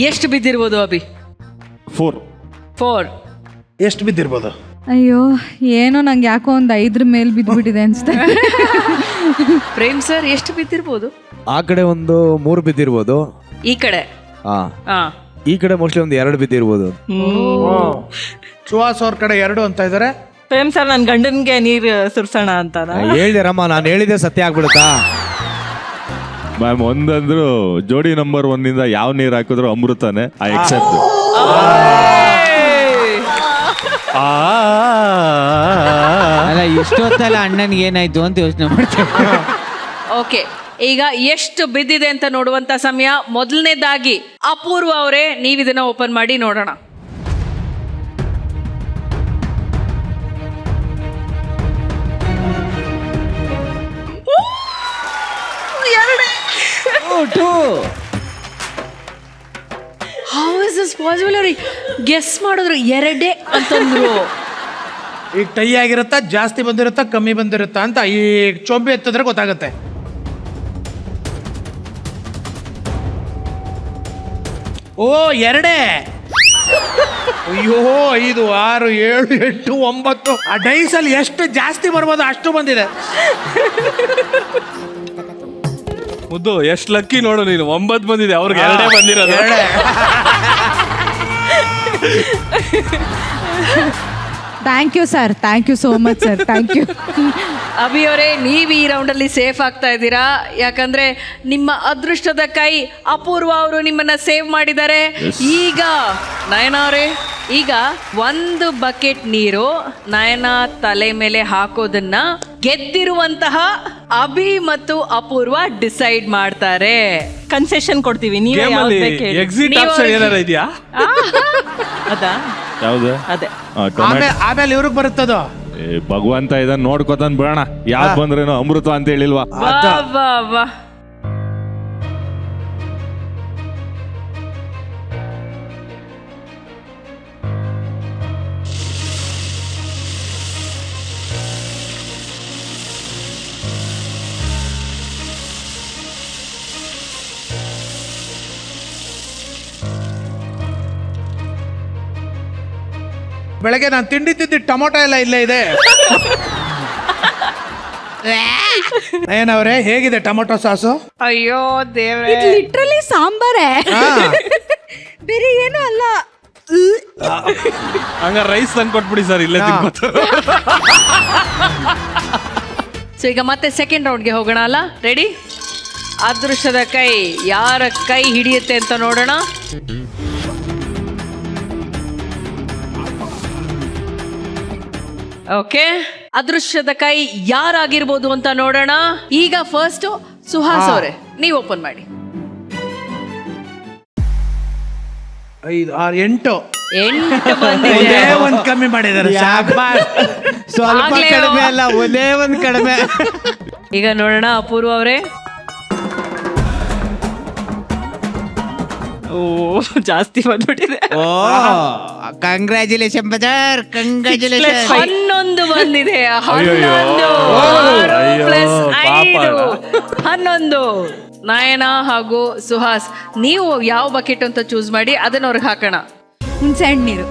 ಎಷ್ಟು ಬಿದ್ದಿರ್ಬೋದು ಅಭಿ? 4. ಎಷ್ಟು ಬಿದ್ದಿರ್ಬೋದು? ಅಯ್ಯೋ ಏನೋ ನಂಗೆ ಯಾಕೋ ಒಂದು 5 ಮೇಲೆ ಬಿದ್ದುಬಿಟ್ಟಿದೆ ಅನ್ಸುತ್ತೆ. ಪ್ರೇಮ್ ಸರ್ ಎಷ್ಟು ಬಿದ್ದಿರ್ಬೋದು? ಆ ಕಡೆ ಒಂದು 3 ಬಿದ್ದಿರ್ಬೋದು. ಈ ಕಡೆ ಈ ಕಡೆ ಮೋಸ್ಟ್ಲಿ ಒಂದು 2 ಬಿದ್ದಿರ್ಬೋದು. ಸುಹಾಸ್ ಅವ್ರ ಕಡೆ 2 ಅಂತ ಇದಾರೆ. ಪ್ರೇಮ್ ಸರ್ ನನ್ನ ಗಂಡನ್ಗೆ ನೀರು ಸುರ್ಸೋಣ ಅಂತ ಹೇಳ್ದೆ ನಾನು ಹೇಳಿದೆ ಸತ್ಯ ಆಗ್ಬಿಡುತ್ತಾ? ಮ್ಯಾಮ್ ಒಂದಂದ್ರು ಜೋಡಿ ನಂಬರ್ 1 ಇಂದ ಯಾವ ನೀರ್ ಹಾಕಿದ್ರು ಅಮೃತನೇ. I accept. ಅಲ್ಲ ಇಷ್ಟೊತ್ತಲ್ಲ ಅಣ್ಣನಿಗೆ ಏನಾಯ್ತು ಅಂತ ಯೋಚನೆ ಮಾಡ್ತೇವೆ. ಓಕೆ, ಈಗ ಎಷ್ಟು ಬಿದ್ದಿದೆ ಅಂತ ನೋಡುವಂತ ಸಮಯ. ಮೊದಲನೇದಾಗಿ ಅಪೂರ್ವ ಅವರೇ, ನೀವಿದನ್ನ ಓಪನ್ ಮಾಡಿ ನೋಡೋಣ. How is this possible? ಅವ್ರಿಗೆ ಗೆಸ್ ಮಾಡಿದ್ರು 2 ಅಂತಂದ್ರು. ಈಗ ಟೈ ಆಗಿರುತ್ತಾ, ಜಾಸ್ತಿ ಬಂದಿರುತ್ತಾ, ಕಮ್ಮಿ ಬಂದಿರುತ್ತಾ ಅಂತ ಈ ಚೊಂಬೆ ಎತ್ತಿದ್ರೆ ಗೊತ್ತಾಗುತ್ತೆ. ಓ 2. ಅಯ್ಯೋ 5, 6, 7, 8, 9. ಆ ಡೈಸಲ್ಲಿ ಎಷ್ಟು ಜಾಸ್ತಿ ಬರ್ಬೋದು ಅಷ್ಟು ಬಂದಿದೆ. ಮುದ್ದು ಎಷ್ಟು ಲಕ್ಕಿ ನೋಡು ನೀನು. 9 ಬಂದಿದೆ, ಅವ್ರಿಗೆ 2 ಬಂದಿರೋದು. Thank you sir, thank you so much sir, thank you. Abhi ಅವರೇ, ನೀವು ಈ ರೌಂಡಲ್ಲಿ ಸೇಫ್ ಆಗ್ತಾ ಇದ್ದೀರಾ. ಯಾಕಂದ್ರೆ ನಿಮ್ಮ ಅದೃಷ್ಟದ ಕೈ ಅಪೂರ್ವ ಅವರು ನಿಮ್ಮನ್ನ ಸೇವ್ ಮಾಡಿದ್ದಾರೆ. ಈಗ ನಯನ ಅವರೇ, ಈಗ 1 ಬಕೆಟ್ ನೀರು ನಯನ ತಲೆ ಮೇಲೆ ಹಾಕೋದನ್ನ ಗೆದ್ದಿರುವಂತಹ ಅಭಿ ಮತ್ತು ಅಪೂರ್ವ ಡಿಸೈಡ್ ಮಾಡ್ತಾರೆ. ಕನ್ಸೆಷನ್ ಕೊಡ್ತೀವಿ. ನೀವೇ ಎಕ್ಸಿಟ್ ಆಪ್ಷನ್ ಏನಾರ ಇದೆಯಾ? ಅದಾ? ಯಾವ್ದು? ಅದೇ. ಆಮೇಲೆ ಇವ್ರಿಗೆ ಬರುತ್ತದು. ಭಗವಂತ ಇದನ್ನ ನೋಡ್ಕೊತಾನ್ ಬಿಡೋಣ. ಯಾವ್ದು ಬಂದ್ರೇನು ಅಮೃತ ಅಂತ ಹೇಳಿಲ್ವಾ? ವಾ ಬೆಳಗ್ಗೆ ನಾನು ತಿಂಡಿ ಟೊಮೊಟೊ ಎಲ್ಲ ಇಲ್ಲೇ ಇದೆ. ಏನವ್ರೆ, ಹೇಗಿದೆ ಟೊಮೊಟೊ ಸಾಸು? ಅಯ್ಯೋ ದೇವ್ರೆ, ಲಿಟ್ರಲಿ ಸಾಂಬಾರೇ, ಬೇರೆ ಏನು ಅಲ್ಲ. ಹಂಗ ರೈಸ್ ತಂದು ಕೊಟ್ಬಿಡಿ ಸರ್, ಇಲ್ಲೇ ತಿನ್ಕೋತ. ಸೊ ಈಗ ಮತ್ತೆ ಸೆಕೆಂಡ್ ರೌಂಡ್ಗೆ ಹೋಗೋಣ ಅಲ್ಲ? ರೆಡಿ? ಅದೃಷ್ಟದ ಕೈ ಯಾರ ಕೈ ಹಿಡಿಯುತ್ತೆ ಅಂತ ನೋಡೋಣ. ಓಕೆ, ಅದೃಷ್ಟದ ಕೈ ಯಾರಾಗಿರ್ಬೋದು ಅಂತ ನೋಡೋಣ. ಈಗ ಫಸ್ಟ್ ಸುಹಾಸ್ ಅವರೇ, ನೀವು ಓಪನ್ ಮಾಡಿ. 5, 6, 8 ಬಂದಿದೆ. ಒಂದು ಕಮ್ಮಿ ಮಾಡಿದ್ದಾರೆ. ಸ್ವಲ್ಪ ಕಡಿಮೆ ಅಲ್ಲ, ಒಂದೇ ಒಂದು ಕಡಿಮೆ. ಈಗ ನೋಡೋಣ ಅಪೂರ್ವ ಅವರೇ. ಓ ಜಾಸ್ತಿ ಬಂದ್ಬಿಟ್ಟಿದೆ. ಓ ಕಂಗ್ರ್ಯಾಚುಲೇಷನ್ ಬಜಾರ್, ಕಂಗ್ರ್ಯಾಚುಲೇಷನ್. 11 ಬಂದಿದೆ. 11 11. ನಯನ ಹಾಗೂ ಸುಹಾಸ್, ನೀವು ಯಾವ ಬಕೆಟ್ ಅಂತ ಚೂಸ್ ಮಾಡಿ ಅದನ್ನ ಅವ್ರಿಗೆ ಹಾಕೋಣ. ಹುಣಸೆ ಹಣ್ಣು ನೀರು.